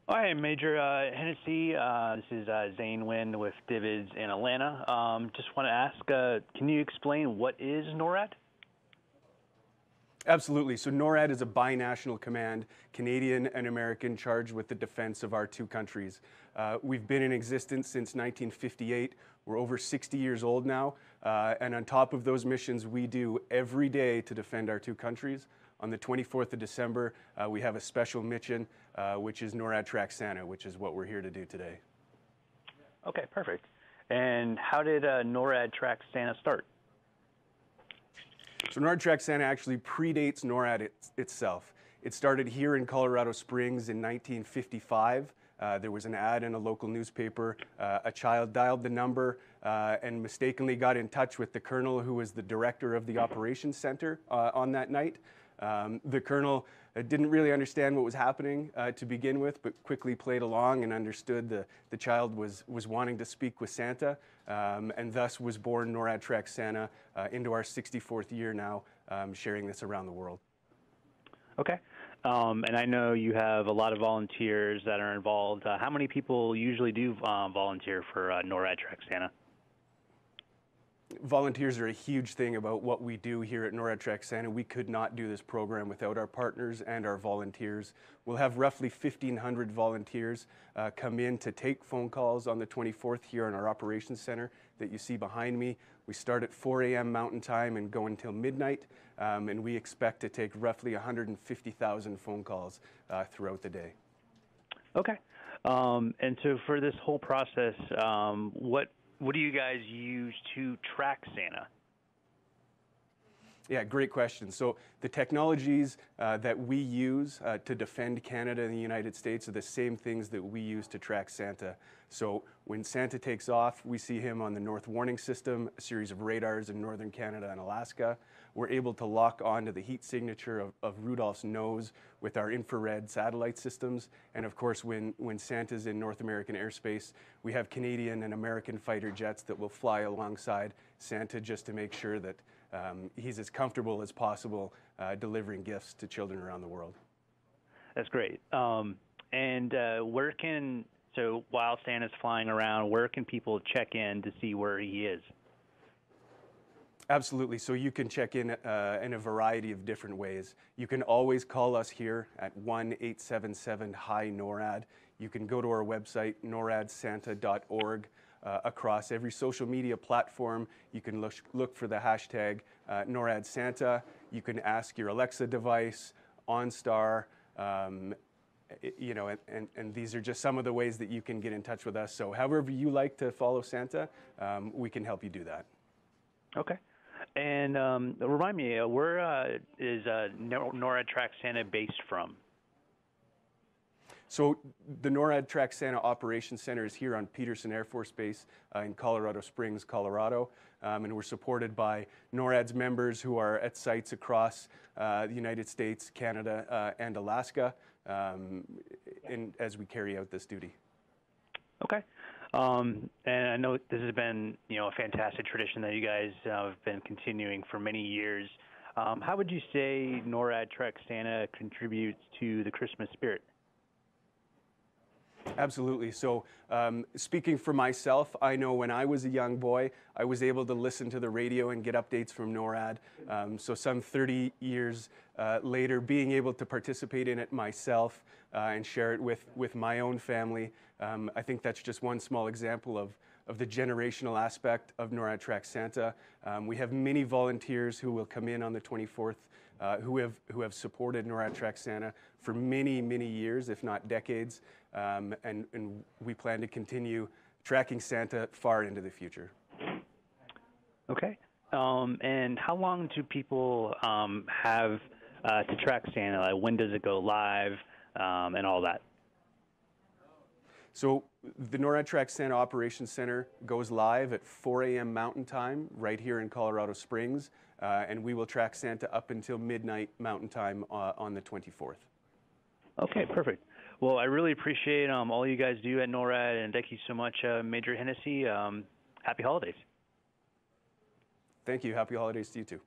Hi, Major Hennessy. This is Zane Wynn with Divids in Atlanta. Just want to ask, can you explain what is NORAD? Absolutely. So NORAD is a binational command, Canadian and American, charged with the defense of our two countries. We've been in existence since 1958. We're over 60 years old now. And on top of those missions we do every day to defend our two countries, on the 24th of December, we have a special mission, which is NORAD Tracks Santa, which is what we're here to do today. Okay, perfect. And how did NORAD Tracks Santa start? So NORAD Tracks Santa actually predates NORAD itself. It started here in Colorado Springs in 1955. There was an ad in a local newspaper. A child dialed the number and mistakenly got in touch with the colonel who was the director of the operations center on that night. The colonel didn't really understand what was happening to begin with, but quickly played along and understood the child was wanting to speak with Santa, and thus was born NORAD Tracks Santa into our 64th year now, sharing this around the world. Okay. And I know you have a lot of volunteers that are involved. How many people usually do volunteer for NORAD Tracks Santa? Volunteers are a huge thing about what we do here at NORAD Tracks Santa. We could not do this program without our partners and our volunteers. We'll have roughly 1,500 volunteers come in to take phone calls on the 24th here in our operations center that you see behind me. We start at 4 a.m. Mountain Time and go until midnight, and we expect to take roughly 150,000 phone calls throughout the day. Okay. And so for this whole process, what do you guys use to track Santa? Yeah, great question. So the technologies that we use to defend Canada and the United States are the same things that we use to track Santa. So when Santa takes off, we see him on the North Warning System, a series of radars in northern Canada and Alaska. We're able to lock onto the heat signature of Rudolph's nose with our infrared satellite systems. And of course, when Santa's in North American airspace, we have Canadian and American fighter jets that will fly alongside Santa just to make sure that he's as comfortable as possible delivering gifts to children around the world. That's great. So while Santa's flying around, where can people check in to see where he is? Absolutely. So you can check in a variety of different ways. You can always call us here at 1-877-HI-NORAD. You can go to our website, noradsanta.org. Across every social media platform, you can look for the hashtag NORAD Santa. You can ask your Alexa device, OnStar, and these are just some of the ways that you can get in touch with us. So however you like to follow Santa, we can help you do that. Okay. And remind me, where is NORAD Tracks Santa based from? So the NORAD Tracks Santa Operations Center is here on Peterson Air Force Base in Colorado Springs, Colorado. And we're supported by NORAD's members who are at sites across the United States, Canada, and Alaska as we carry out this duty. Okay. And I know this has been, a fantastic tradition that you guys have been continuing for many years. How would you say NORAD Tracks Santa contributes to the Christmas spirit? Absolutely. So speaking for myself, I know when I was a young boy, I was able to listen to the radio and get updates from NORAD. So some 30 years later, being able to participate in it myself and share it with my own family, I think that's just one small example of the generational aspect of NORAD Tracks Santa. We have many volunteers who will come in on the 24th who have supported NORAD Tracks Santa for many, many years, if not decades, and we plan to continue tracking Santa far into the future. Okay. And how long do people have to track Santa? Like, when does it go live and all that? So the NORAD Tracks Santa Operations Center goes live at 4 a.m. Mountain Time right here in Colorado Springs, and we will track Santa up until midnight Mountain Time on the 24th. Okay, perfect. Well, I really appreciate all you guys do at NORAD, and thank you so much, Major Hennessy. Happy holidays. Thank you. Happy holidays to you too.